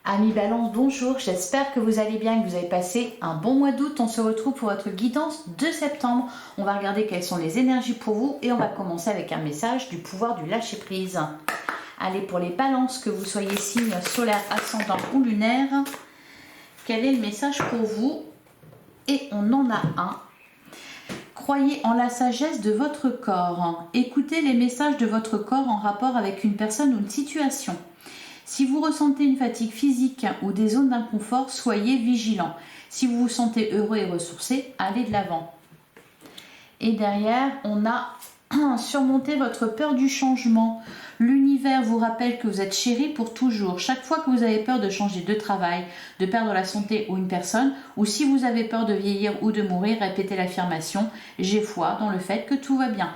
Amis Balance, bonjour, j'espère que vous allez bien et que vous avez passé un bon mois d'août. On se retrouve pour votre guidance de septembre. On va regarder quelles sont les énergies pour vous et on va commencer avec un message du pouvoir du lâcher prise. Allez, pour les balances, que vous soyez signe solaire, ascendant ou lunaire, quel est le message pour vous? Et on en a un. Croyez en la sagesse de votre corps. Écoutez les messages de votre corps en rapport avec une personne ou une situation. Si vous ressentez une fatigue physique ou des zones d'inconfort, soyez vigilant. Si vous vous sentez heureux et ressourcé, allez de l'avant. Et derrière, on a surmonté votre peur du changement. L'univers vous rappelle que vous êtes chéri pour toujours. Chaque fois que vous avez peur de changer de travail, de perdre la santé ou une personne, ou si vous avez peur de vieillir ou de mourir, répétez l'affirmation « J'ai foi dans le fait que tout va bien ».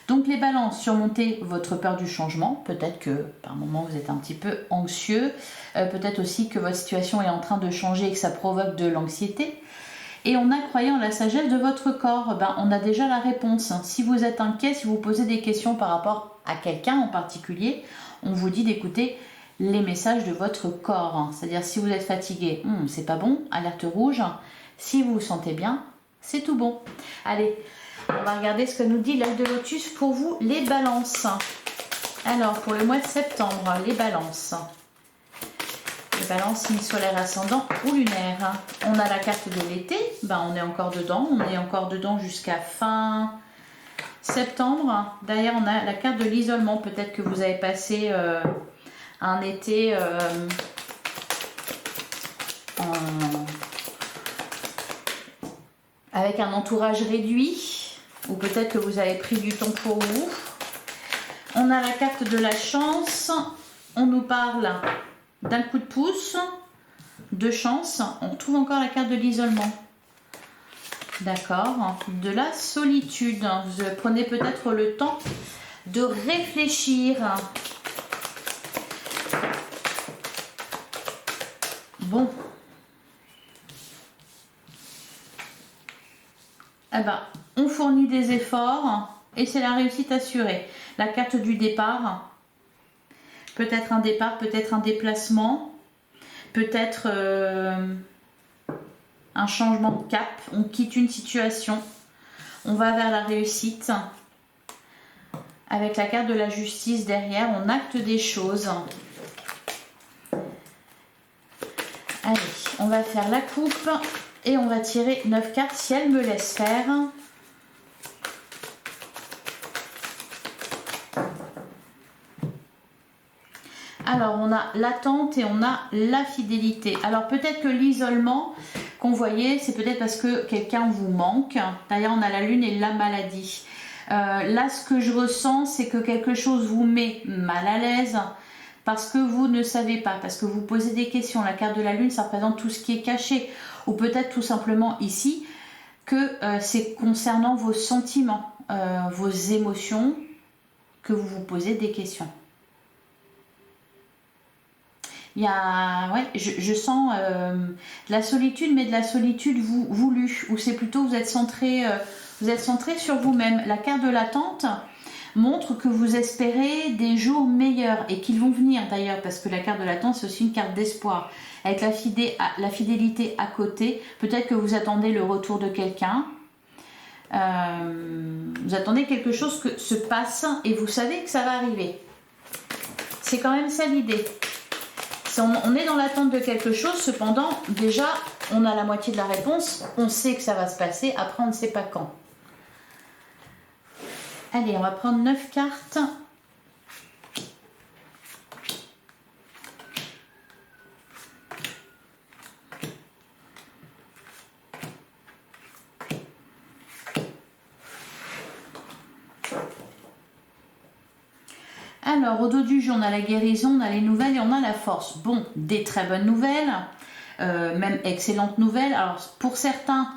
Donc les balances, surmontez votre peur du changement. Peut-être que par moment vous êtes un petit peu anxieux. Peut-être aussi que votre situation est en train de changer et que ça provoque de l'anxiété. Et on a croyé en la sagesse de votre corps. On a déjà la réponse. Si vous êtes inquiet, si vous posez des questions par rapport à quelqu'un en particulier, on vous dit d'écouter les messages de votre corps. C'est-à-dire si vous êtes fatigué, c'est pas bon, alerte rouge. Si vous vous sentez bien, c'est tout bon. Allez, on va regarder ce que nous dit l'œil de lotus pour vous, les balances. Alors, pour le mois de septembre, les balances. Les balances, signe solaire, ascendant ou lunaire. On a la carte de l'été, on est encore dedans. On est encore dedans jusqu'à fin septembre. D'ailleurs, on a la carte de l'isolement. Peut-être que vous avez passé un été avec un entourage réduit. Ou peut-être que vous avez pris du temps pour vous. On a la carte de la chance. On nous parle d'un coup de pouce, de chance. On retrouve encore la carte de l'isolement. D'accord. De la solitude. Vous prenez peut-être le temps de réfléchir. Bon. On fournit des efforts et c'est la réussite assurée. La carte du départ, peut-être un départ, peut-être un déplacement, peut-être un changement de cap. On quitte une situation, on va vers la réussite. Avec la carte de la justice derrière, on acte des choses. Allez, on va faire la coupe. Et on va tirer 9 cartes si elle me laisse faire. Alors, on a l'attente et on a la fidélité. Alors, peut-être que l'isolement qu'on voyait, c'est peut-être parce que quelqu'un vous manque. D'ailleurs, on a la lune et la maladie. Là, ce que je ressens, c'est que quelque chose vous met mal à l'aise. Parce que vous ne savez pas, parce que vous posez des questions. La carte de la lune, ça représente tout ce qui est caché. Ou peut-être tout simplement ici, que c'est concernant vos sentiments, vos émotions, que vous vous posez des questions. Il y a, je sens de la solitude, mais de la solitude voulue. Ou c'est plutôt vous êtes centré sur vous-même. La carte de l'attente montre que vous espérez des jours meilleurs et qu'ils vont venir d'ailleurs, parce que la carte de l'attente, c'est aussi une carte d'espoir. Avec la fidélité à côté, peut-être que vous attendez le retour de quelqu'un. Vous attendez quelque chose que se passe et vous savez que ça va arriver. C'est quand même ça l'idée. On est dans l'attente de quelque chose, cependant, déjà, on a la moitié de la réponse. On sait que ça va se passer, après on ne sait pas quand. Allez, on va prendre 9 cartes. Alors, au dos du jeu, on a la guérison, on a les nouvelles et on a la force. Bon, des très bonnes nouvelles, même excellentes nouvelles. Alors, pour certains,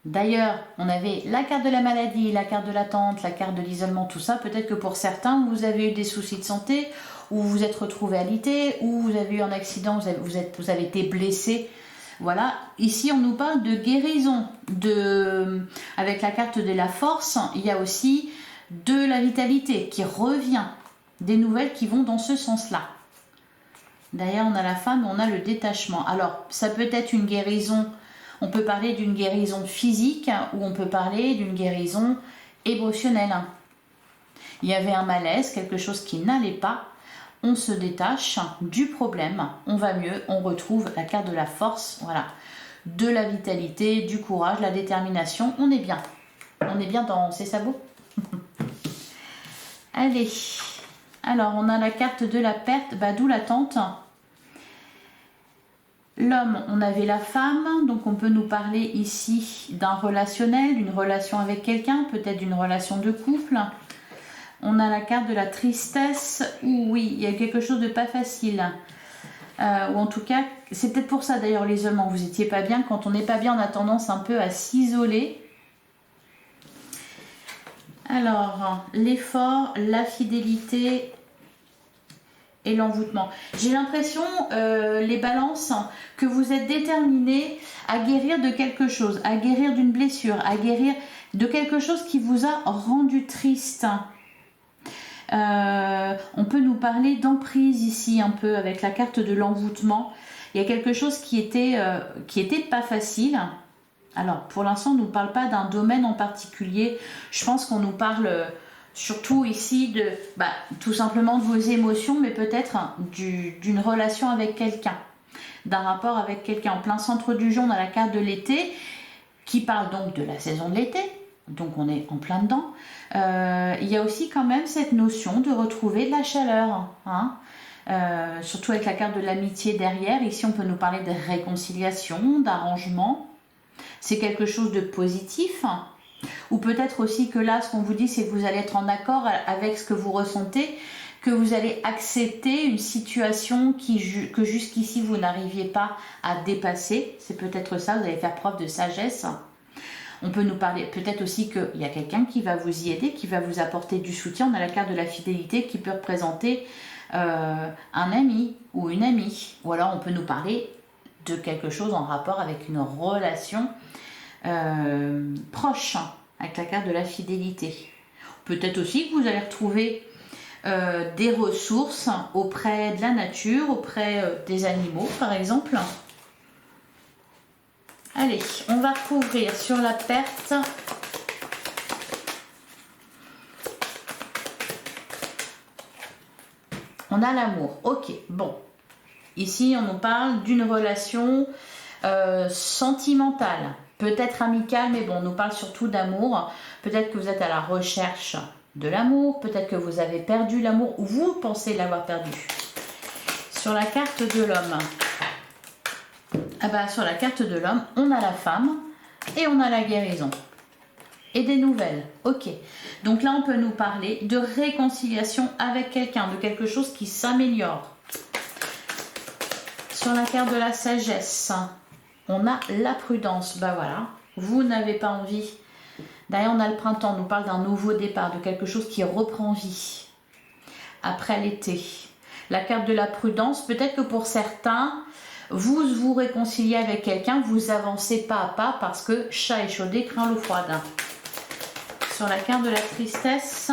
d'ailleurs, on avait la carte de la maladie, la carte de l'attente, la carte de l'isolement, tout ça. Peut-être que pour certains, vous avez eu des soucis de santé, ou vous êtes retrouvé alité, ou vous avez eu un accident, vous avez été blessé. Voilà, ici on nous parle de guérison. Avec la carte de la force, il y a aussi de la vitalité qui revient. Des nouvelles qui vont dans ce sens-là. D'ailleurs, on a la femme, on a le détachement. Alors, ça peut être une guérison. On peut parler d'une guérison physique ou on peut parler d'une guérison émotionnelle. Il y avait un malaise, quelque chose qui n'allait pas. On se détache du problème, on va mieux, on retrouve la carte de la force, voilà, de la vitalité, du courage, la détermination. On est bien. On est bien dans ses sabots. Allez. Alors, on a la carte de la perte, d'où l'attente. L'homme, on avait la femme, donc on peut nous parler ici d'un relationnel, d'une relation avec quelqu'un, peut-être d'une relation de couple. On a la carte de la tristesse, où oui, il y a quelque chose de pas facile. Ou en tout cas, c'est peut-être pour ça d'ailleurs les hommes, vous n'étiez pas bien. Quand on n'est pas bien, on a tendance un peu à s'isoler. Alors, l'effort, la fidélité et l'envoûtement. J'ai l'impression, les balances, que vous êtes déterminés à guérir de quelque chose, à guérir d'une blessure, à guérir de quelque chose qui vous a rendu triste. On peut nous parler d'emprise ici un peu avec la carte de l'envoûtement. Il y a quelque chose qui était pas facile. Alors, pour l'instant, on ne nous parle pas d'un domaine en particulier. Je pense qu'on nous parle surtout ici de, tout simplement de vos émotions, mais peut-être d'une relation avec quelqu'un, d'un rapport avec quelqu'un. En plein centre du jeu, on a la carte de l'été qui parle donc de la saison de l'été. Donc, on est en plein dedans. Il y a aussi quand même cette notion de retrouver de la chaleur, hein. Surtout avec la carte de l'amitié derrière. Ici, on peut nous parler de réconciliation, d'arrangement. C'est quelque chose de positif. Ou peut-être aussi que là, ce qu'on vous dit, c'est que vous allez être en accord avec ce que vous ressentez, que vous allez accepter une situation que jusqu'ici, vous n'arriviez pas à dépasser. C'est peut-être ça, vous allez faire preuve de sagesse. On peut nous parler peut-être aussi qu'il y a quelqu'un qui va vous y aider, qui va vous apporter du soutien. On a la carte de la fidélité qui peut représenter un ami ou une amie. Ou alors on peut nous parler de quelque chose en rapport avec une relation proche, avec la carte de la fidélité. Peut-être aussi que vous allez retrouver des ressources auprès de la nature, auprès des animaux par exemple. Allez, on va couvrir sur la perte. On a l'amour. Ok, bon. Ici, on nous parle d'une relation sentimentale, peut-être amicale, mais bon, on nous parle surtout d'amour. Peut-être que vous êtes à la recherche de l'amour, peut-être que vous avez perdu l'amour, ou vous pensez l'avoir perdu. Sur la carte de l'homme, sur la carte de l'homme, on a la femme et on a la guérison. Et des nouvelles. Ok. Donc là, on peut nous parler de réconciliation avec quelqu'un, de quelque chose qui s'améliore. Sur la carte de la sagesse, on a la prudence. Voilà. Vous n'avez pas envie. Derrière, on a le printemps. On nous parle d'un nouveau départ, de quelque chose qui reprend vie. Après l'été. La carte de la prudence, peut-être que pour certains, vous vous réconciliez avec quelqu'un, vous avancez pas à pas parce que chat échaudé craint l'eau froide. Sur la carte de la tristesse,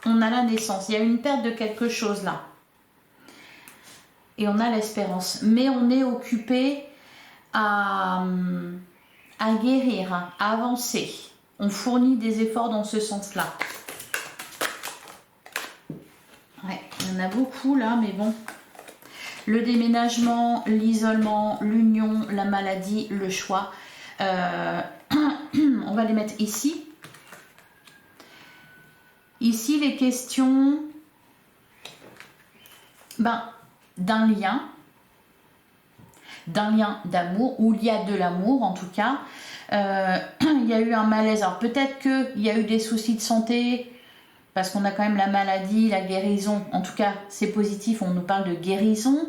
on a la naissance. Il y a une perte de quelque chose là. Et on a l'espérance. Mais on est occupé à guérir, à avancer. On fournit des efforts dans ce sens-là. Ouais, il y en a beaucoup là, mais bon. Le déménagement, l'isolement, l'union, la maladie, le choix. On va les mettre ici. Ici, les questions d'un lien d'amour, où il y a de l'amour en tout cas. Il y a eu un malaise. Alors peut-être qu'il y a eu des soucis de santé, parce qu'on a quand même la maladie, la guérison. En tout cas, c'est positif, on nous parle de guérison.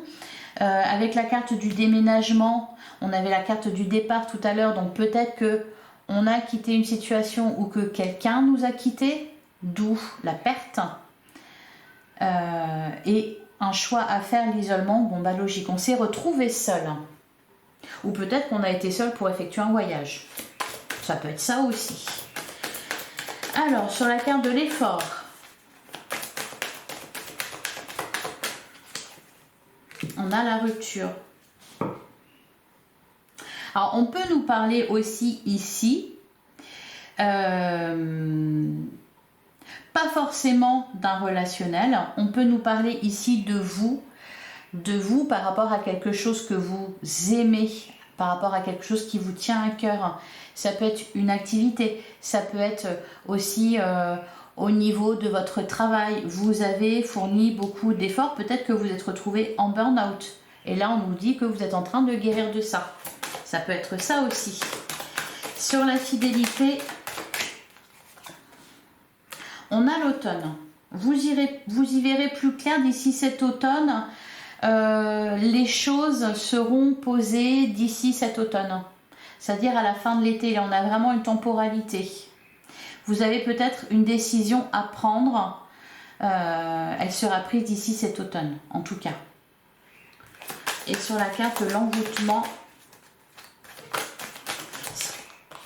Avec la carte du déménagement, on avait la carte du départ tout à l'heure, donc peut-être qu'on a quitté une situation ou que quelqu'un nous a quitté, d'où la perte. Et un choix à faire, l'isolement, logique, on s'est retrouvé seul. Ou peut-être qu'on a été seul pour effectuer un voyage. Ça peut être ça aussi. Alors, sur la carte de l'effort, On a la rupture. Alors, on peut nous parler aussi ici, pas forcément d'un relationnel, on peut nous parler ici de vous par rapport à quelque chose que vous aimez, par rapport à quelque chose qui vous tient à cœur. Ça peut être une activité, ça peut être aussi au niveau de votre travail. Vous avez fourni beaucoup d'efforts, peut-être que vous êtes retrouvé en burn-out. Et là, on nous dit que vous êtes en train de guérir de ça. Ça peut être ça aussi. Sur la fidélité, on a l'automne. Vous y verrez plus clair d'ici cet automne. Les choses seront posées d'ici cet automne. C'est-à-dire à la fin de l'été. Là, on a vraiment une temporalité. Vous avez peut-être une décision à prendre. Elle sera prise d'ici cet automne, en tout cas. Et sur la carte l'envoûtement,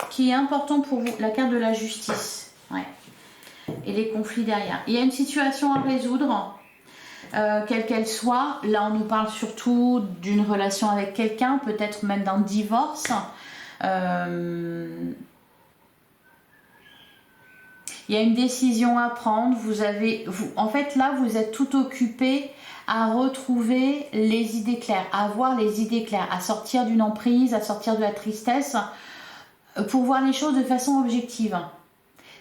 qui est important pour vous, la carte de la justice. Ouais. Et les conflits derrière. Il y a une situation à résoudre, quelle qu'elle soit. Là, on nous parle surtout d'une relation avec quelqu'un, peut-être même d'un divorce. Il y a une décision à prendre. En fait, là, vous êtes tout occupé à retrouver les idées claires, à avoir les idées claires, à sortir d'une emprise, à sortir de la tristesse, pour voir les choses de façon objective.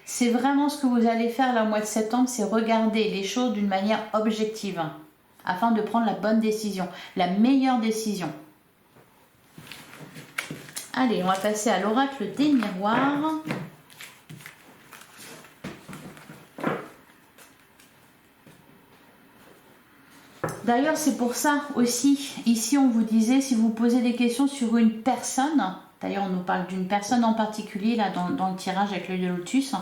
C'est vraiment ce que vous allez faire là au mois de septembre, c'est regarder les choses d'une manière objective, afin de prendre la bonne décision, la meilleure décision. Allez, on va passer à l'oracle des miroirs. D'ailleurs, c'est pour ça aussi, ici on vous disait, si vous posez des questions sur une personne, d'ailleurs on nous parle d'une personne en particulier, là dans le tirage avec l'œil de lotus,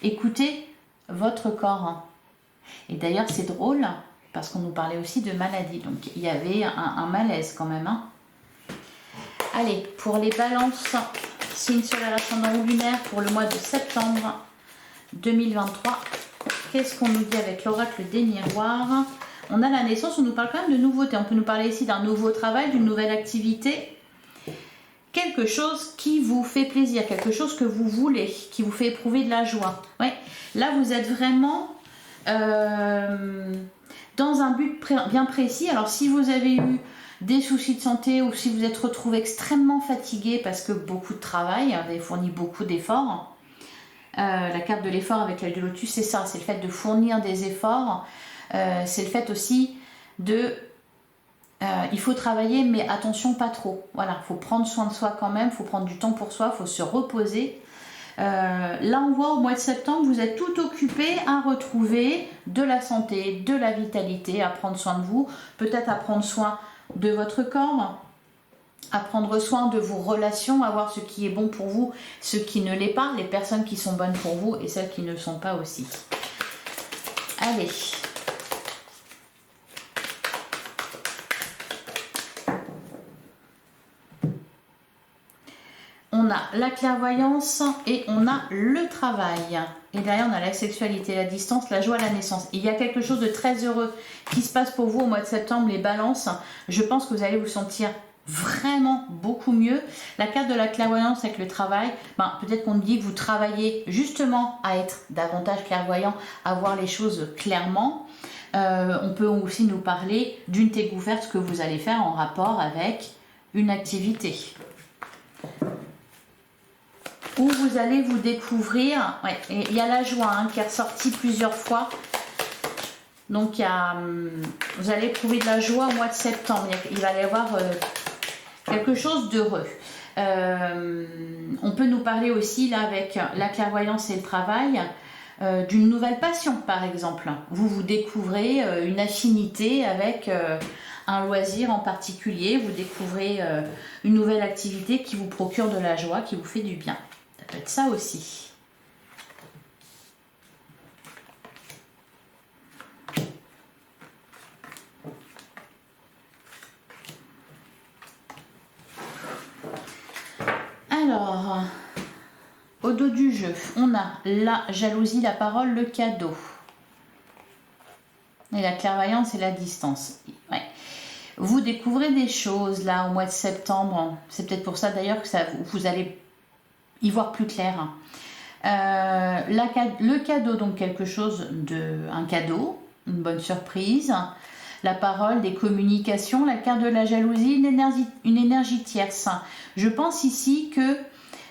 écoutez votre corps. Et d'ailleurs c'est drôle, parce qu'on nous parlait aussi de maladie, donc il y avait un malaise quand même. Allez, pour les balances, signe solaire ascendant ou lunaire pour le mois de septembre 2023, qu'est-ce qu'on nous dit avec l'oracle des miroirs? On a la naissance, on nous parle quand même de nouveauté. On peut nous parler ici d'un nouveau travail, d'une nouvelle activité. Quelque chose qui vous fait plaisir, quelque chose que vous voulez, qui vous fait éprouver de la joie. Ouais. Là, vous êtes vraiment dans un but bien précis. Alors, si vous avez eu des soucis de santé ou si vous êtes retrouvé extrêmement fatigué parce que beaucoup de travail, vous avez fourni beaucoup d'efforts. La carte de l'effort avec l'œil de lotus, c'est ça, c'est le fait de fournir des efforts. C'est le fait aussi de il faut travailler mais attention pas trop, voilà, il faut prendre soin de soi quand même, il faut prendre du temps pour soi, il faut se reposer. Là on voit au mois de septembre vous êtes tout occupé à retrouver de la santé, de la vitalité, à prendre soin de vous, peut-être à prendre soin de votre corps, à prendre soin de vos relations, à voir ce qui est bon pour vous, ce qui ne l'est pas, les personnes qui sont bonnes pour vous et celles qui ne le sont pas aussi. Allez. On a la clairvoyance et on a le travail. Et derrière, on a la sexualité, la distance, la joie, la naissance. Il y a quelque chose de très heureux qui se passe pour vous au mois de septembre, les balances. Je pense que vous allez vous sentir vraiment beaucoup mieux. La carte de la clairvoyance avec le travail, peut-être qu'on dit que vous travaillez justement à être davantage clairvoyant, à voir les choses clairement. On peut aussi nous parler d'une découverte que vous allez faire en rapport avec une activité. Où vous allez vous découvrir, ouais, et il y a la joie qui est ressortie plusieurs fois. Donc vous allez éprouver de la joie au mois de septembre. Il va y avoir quelque chose d'heureux. On peut nous parler aussi là avec la clairvoyance et le travail d'une nouvelle passion par exemple. Vous découvrez une affinité avec un loisir en particulier. Vous découvrez une nouvelle activité qui vous procure de la joie, qui vous fait du bien. Ça peut être ça aussi. Alors, au dos du jeu, on a la jalousie, la parole, le cadeau. Et la clairvoyance et la distance. Ouais. Vous découvrez des choses là au mois de septembre. C'est peut-être pour ça d'ailleurs que vous allez y voir plus clair. Le cadeau, donc quelque chose un cadeau, une bonne surprise. La parole, des communications, la carte de la jalousie, une énergie tierce. Je pense ici que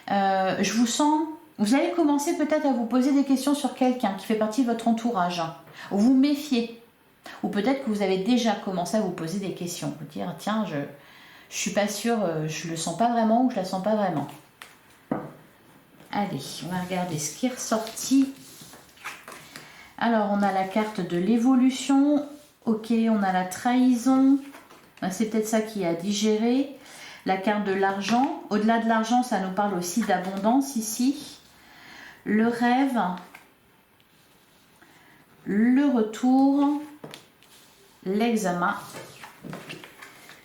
je vous sens, vous allez commencer peut-être à vous poser des questions sur quelqu'un qui fait partie de votre entourage. Vous méfiez. Ou peut-être que vous avez déjà commencé à vous poser des questions. Vous dire, tiens, je suis pas sûre, je le sens pas vraiment ou je la sens pas vraiment. Allez, on va regarder ce qui est ressorti. Alors, on a la carte de l'évolution. Ok, on a la trahison. C'est peut-être ça qui a digéré. La carte de l'argent. Au-delà de l'argent, ça nous parle aussi d'abondance ici. Le rêve. Le retour. L'examen.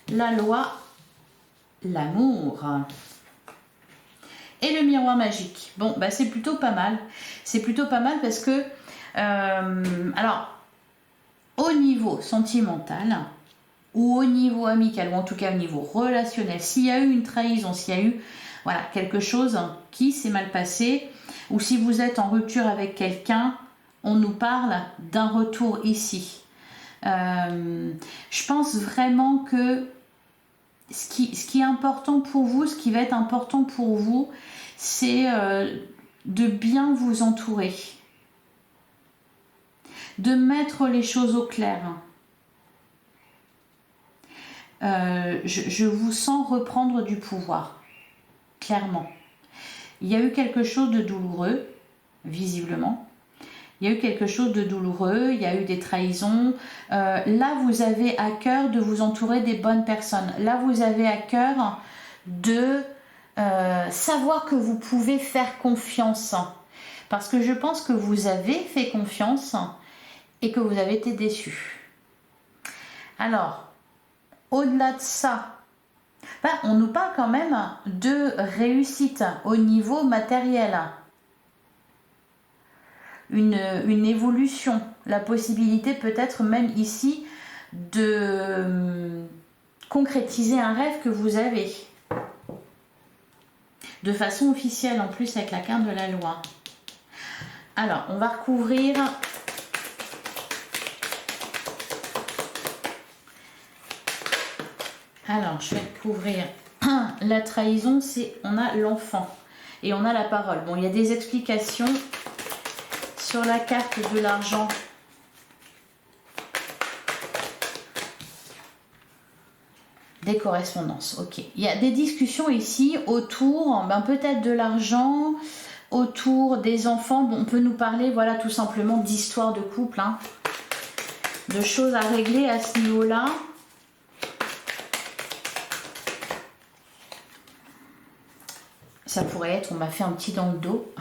La loi. L'amour. Et le miroir magique. Bon, bah c'est plutôt pas mal. C'est plutôt pas mal parce que, alors, au niveau sentimental, ou au niveau amical, ou en tout cas au niveau relationnel, s'il y a eu une trahison, s'il y a eu voilà, quelque chose qui s'est mal passé, ou si vous êtes en rupture avec quelqu'un, on nous parle d'un retour ici. Je pense vraiment que ce qui est important pour vous, ce qui va être important pour vous, c'est de bien vous entourer, de mettre les choses au clair. Je vous sens reprendre du pouvoir, clairement. Il y a eu quelque chose de douloureux, visiblement. Il y a eu quelque chose de douloureux, il y a eu des trahisons. Là, vous avez à cœur de vous entourer des bonnes personnes. Là, vous avez à cœur de savoir que vous pouvez faire confiance. Parce que je pense que vous avez fait confiance et que vous avez été déçu. Alors, au-delà de ça, on nous parle quand même de réussite au niveau matériel. Une évolution, la possibilité peut-être même ici de concrétiser un rêve que vous avez de façon officielle en plus avec la carte de la loi. Alors on va recouvrir je vais recouvrir la trahison, on a l'enfant et on a la parole. Bon, il y a des explications sur la carte de l'argent. Des correspondances, ok. Il y a des discussions ici autour, peut-être de l'argent, autour des enfants. Bon, on peut nous parler, voilà, tout simplement d'histoire de couple, de choses à régler à ce niveau-là. Ça pourrait être, on m'a fait un petit dans le dos.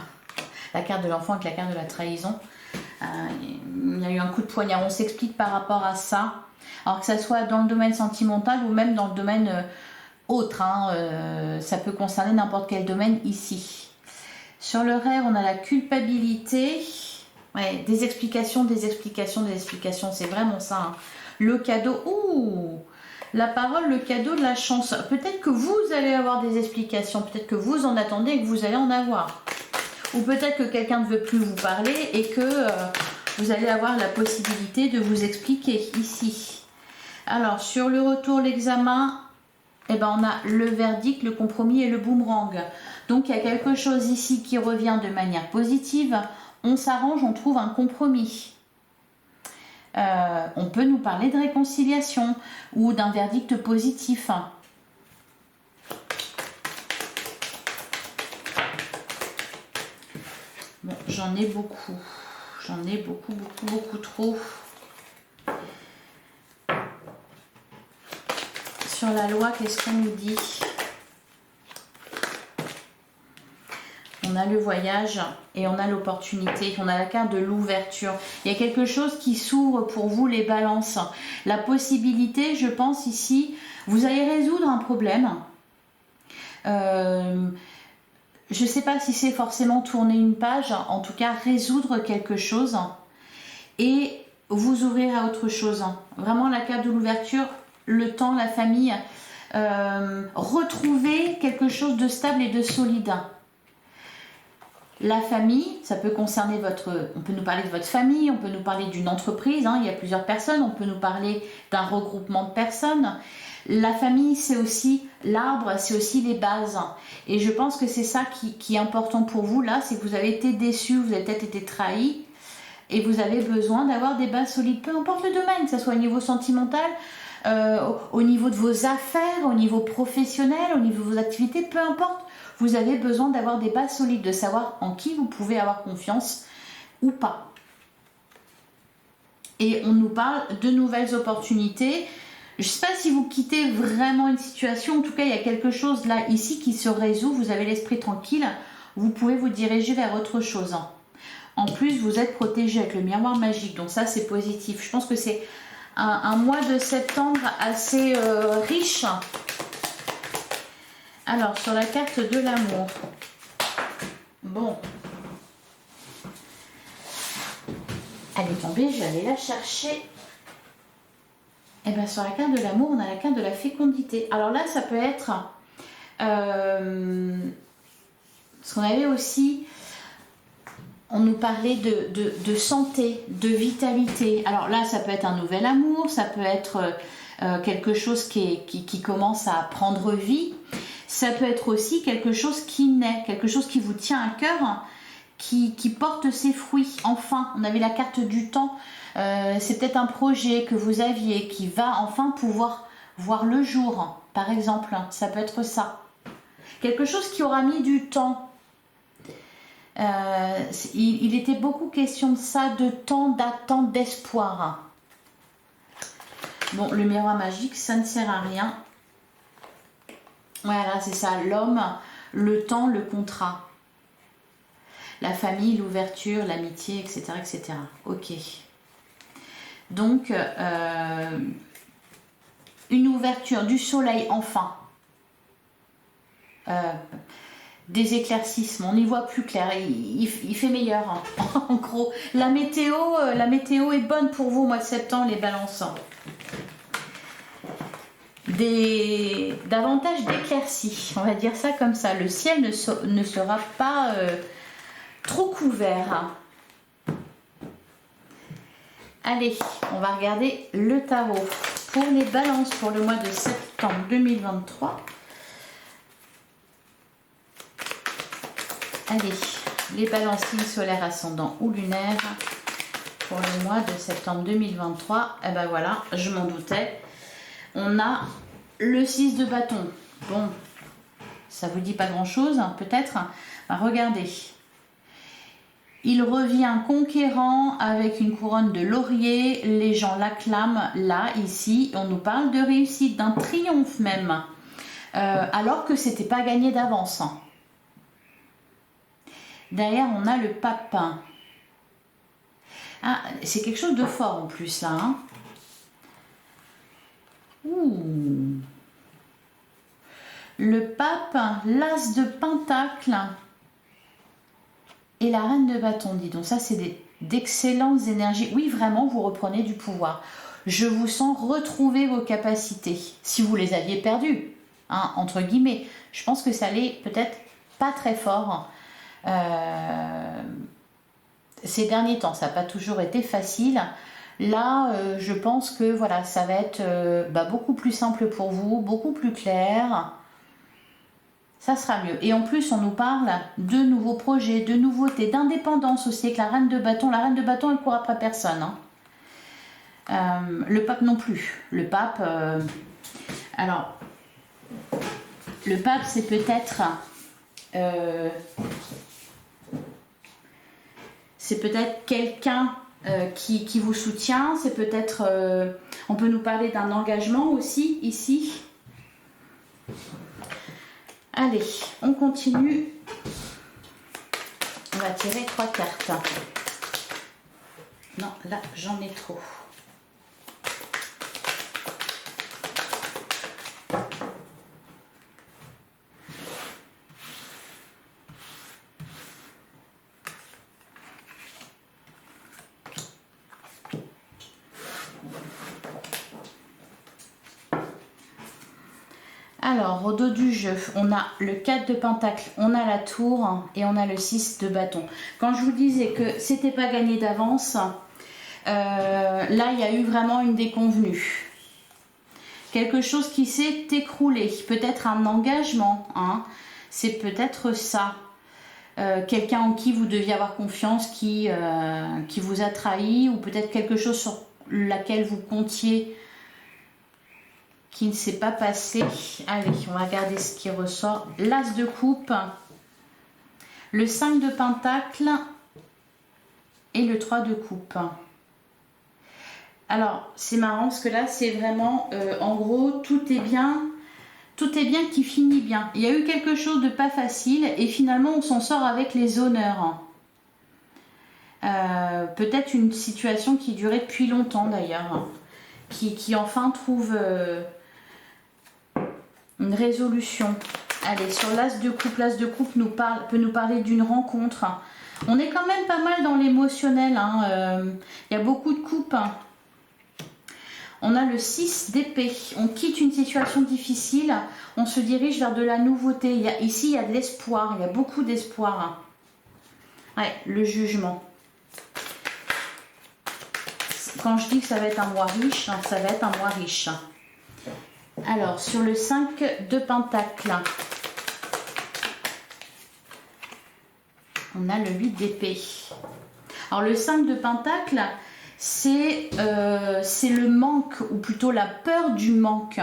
La carte de l'enfant avec la carte de la trahison. Il y a eu un coup de poignard. On s'explique par rapport à ça. Alors que ça soit dans le domaine sentimental ou même dans le domaine autre. Ça peut concerner n'importe quel domaine ici. Sur le rêve, on a la culpabilité. Ouais, des explications. C'est vraiment ça. Le cadeau. La parole, le cadeau de la chance. Peut-être que vous allez avoir des explications. Peut-être que vous en attendez et que vous allez en avoir. Ou peut-être que quelqu'un ne veut plus vous parler et que vous allez avoir la possibilité de vous expliquer ici. Alors, sur le retour, l'examen, on a le verdict, le compromis et le boomerang. Donc, il y a quelque chose ici qui revient de manière positive. On s'arrange, on trouve un compromis. On peut nous parler de réconciliation ou d'un verdict positif. Bon, j'en ai beaucoup. J'en ai beaucoup trop. Sur la loi, qu'est-ce qu'on nous dit? On a le voyage et on a l'opportunité. On a la carte de l'ouverture. Il y a quelque chose qui s'ouvre pour vous, les balances. La possibilité, je pense ici, vous allez résoudre un problème. Je ne sais pas si c'est forcément tourner une page, en tout cas résoudre quelque chose et vous ouvrir à autre chose. Vraiment la carte de l'ouverture, le temps, la famille, retrouver quelque chose de stable et de solide. La famille, ça peut concerner on peut nous parler de votre famille, on peut nous parler d'une entreprise, hein, il y a plusieurs personnes, on peut nous parler d'un regroupement de personnes. La famille, c'est aussi l'arbre, c'est aussi les bases. Et je pense que c'est ça qui est important pour vous là, c'est que vous avez été déçus, vous avez peut-être été trahis, et vous avez besoin d'avoir des bases solides, peu importe le domaine, que ce soit au niveau sentimental, au niveau de vos affaires, au niveau professionnel, au niveau de vos activités, peu importe. Vous avez besoin d'avoir des bases solides, de savoir en qui vous pouvez avoir confiance ou pas. Et on nous parle de nouvelles opportunités. Je ne sais pas si vous quittez vraiment une situation, en tout cas il y a quelque chose là, ici qui se résout, vous avez l'esprit tranquille, vous pouvez vous diriger vers autre chose. En plus, vous êtes protégé avec le miroir magique, donc ça c'est positif. Je pense que c'est un mois de septembre assez riche. Alors, sur la carte de l'amour, bon, elle est tombée, je vais aller la chercher. Et bien, sur la carte de l'amour, on a la carte de la fécondité. Alors là, ça peut être, parce qu'on avait aussi, on nous parlait de santé, de vitalité. Alors là, ça peut être un nouvel amour, ça peut être quelque chose qui commence à prendre vie. Ça peut être aussi quelque chose qui naît, quelque chose qui vous tient à cœur, qui porte ses fruits. Enfin, on avait la carte du temps. C'est peut-être un projet que vous aviez qui va enfin pouvoir voir le jour, par exemple. Ça peut être ça. Quelque chose qui aura mis du temps. Il était beaucoup question de ça, de temps, d'attente, d'espoir. Bon, le miroir magique, ça ne sert à rien. Voilà, c'est ça, l'homme, le temps, le contrat. La famille, l'ouverture, l'amitié, etc., etc. Ok. Donc, une ouverture du soleil, enfin. Des éclaircissements, on y voit plus clair, il fait meilleur, hein. En gros. La météo est bonne pour vous au mois de septembre, les balances. Davantage d'éclaircies, on va dire ça comme ça. Le ciel ne sera pas trop couvert. Allez, on va regarder le tarot pour les balances pour le mois de septembre 2023. Allez, les balances signes solaires, ascendant ou lunaire pour le mois de septembre 2023. Et ben voilà, je m'en doutais. On a le 6 de bâton. Bon, ça vous dit pas grand-chose, hein, peut-être. Ben, regardez. Il revient conquérant avec une couronne de laurier. Les gens l'acclament là, ici. On nous parle de réussite, d'un triomphe même. Alors que c'était pas gagné d'avance. Derrière, on a le pape. Ah, c'est quelque chose de fort en plus là. Hein. Ouh. Le pape, l'as de pentacle et la reine de bâton, dis donc. Ça, c'est d'excellentes énergies. Oui, vraiment, vous reprenez du pouvoir. Je vous sens retrouver vos capacités. Si vous les aviez perdues, hein, entre guillemets. Je pense que ça allait peut-être pas très fort. Ces derniers temps, ça n'a pas toujours été facile. Là, je pense que voilà, ça va être beaucoup plus simple pour vous, beaucoup plus clair. Ça sera mieux. Et en plus, on nous parle de nouveaux projets, de nouveautés, d'indépendance aussi avec la reine de bâton. La reine de bâton, elle court après personne. Hein. Le pape non plus. Le pape... alors, le pape, c'est peut-être... c'est peut-être quelqu'un qui vous soutient. C'est peut-être... on peut nous parler d'un engagement aussi, ici. Allez, on continue. On va tirer 3 cartes. Non, là, j'en ai trop. Alors, au dos du jeu, on a le 4 de pentacle, on a la tour et on a le 6 de bâton. Quand je vous disais que c'était pas gagné d'avance, là, il y a eu vraiment une déconvenue. Quelque chose qui s'est écroulé, peut-être un engagement, hein. C'est peut-être ça. Quelqu'un en qui vous deviez avoir confiance, qui vous a trahi, ou peut-être quelque chose sur laquelle vous comptiez qui ne s'est pas passé. Allez, on va regarder ce qui ressort. L'As de coupe, le 5 de pentacle et le 3 de coupe. Alors, c'est marrant parce que là, c'est vraiment, en gros, tout est bien qui finit bien. Il y a eu quelque chose de pas facile et finalement, on s'en sort avec les honneurs. Peut-être une situation qui durait depuis longtemps d'ailleurs, qui enfin trouve une résolution. Allez, sur l'As de coupe peut nous parler d'une rencontre. On est quand même pas mal dans l'émotionnel, hein. Il y a beaucoup de coupes. On a le 6 d'épée. On quitte une situation difficile. On se dirige vers de la nouveauté. Ici, il y a de l'espoir. Il y a beaucoup d'espoir. Ouais, le jugement. Quand je dis que ça va être un mois riche, hein, ça va être un mois riche. Alors, sur le 5 de pentacle, on a le 8 d'épée. Alors, le 5 de pentacle, c'est le manque, ou plutôt la peur du manque.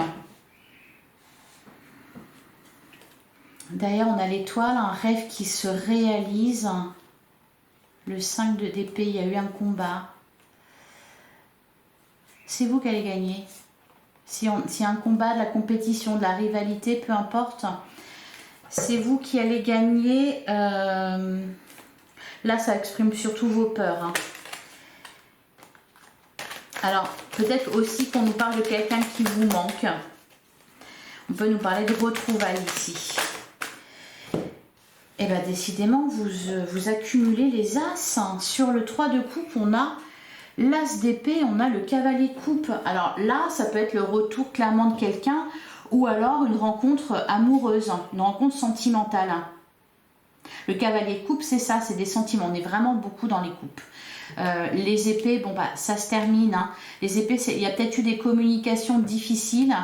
Derrière, on a l'étoile, un rêve qui se réalise. Le 5 d'épée, il y a eu un combat. C'est vous qui allez gagner. Si y a un combat, de la compétition, de la rivalité, peu importe, c'est vous qui allez gagner. Là, ça exprime surtout vos peurs, hein. Alors, peut-être aussi qu'on nous parle de quelqu'un qui vous manque. On peut nous parler de retrouvailles ici. Et bien, décidément, vous accumulez les as, hein. Sur le 3 de coupe, on a l'As d'épée, on a le cavalier de coupe. Alors là, ça peut être le retour clairement de quelqu'un ou alors une rencontre amoureuse, une rencontre sentimentale. Le cavalier de coupe, c'est ça, c'est des sentiments. On est vraiment beaucoup dans les coupes. Les épées, bon bah ça se termine, hein. Les épées, il y a peut-être eu des communications difficiles.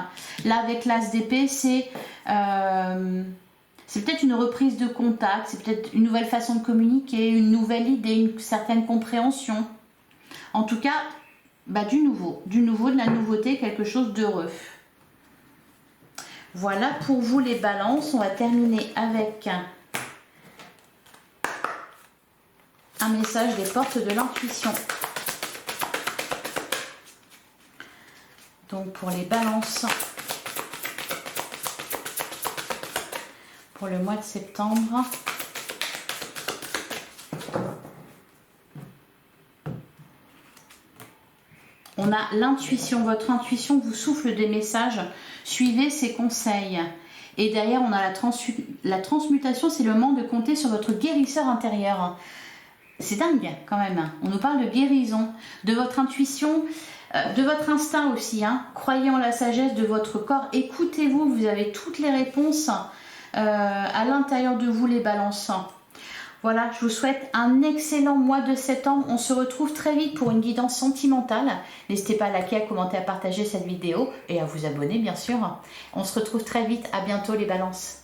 Là, avec l'As d'épée, c'est peut-être une reprise de contact, c'est peut-être une nouvelle façon de communiquer, une nouvelle idée, une certaine compréhension. En tout cas, bah, du nouveau, de la nouveauté, quelque chose d'heureux. Voilà pour vous les balances. On va terminer avec un message des portes de l'intuition. Donc pour les balances, pour le mois de septembre. On a l'intuition, votre intuition vous souffle des messages, suivez ses conseils. Et derrière, on a la transmutation, c'est le moment de compter sur votre guérisseur intérieur. C'est dingue quand même, on nous parle de guérison, de votre intuition, de votre instinct aussi, hein. Croyez en la sagesse de votre corps, écoutez-vous, vous avez toutes les réponses à l'intérieur de vous les balances. Voilà, je vous souhaite un excellent mois de septembre. On se retrouve très vite pour une guidance sentimentale. N'hésitez pas à liker, à commenter, à partager cette vidéo et à vous abonner bien sûr. On se retrouve très vite. À bientôt les balances.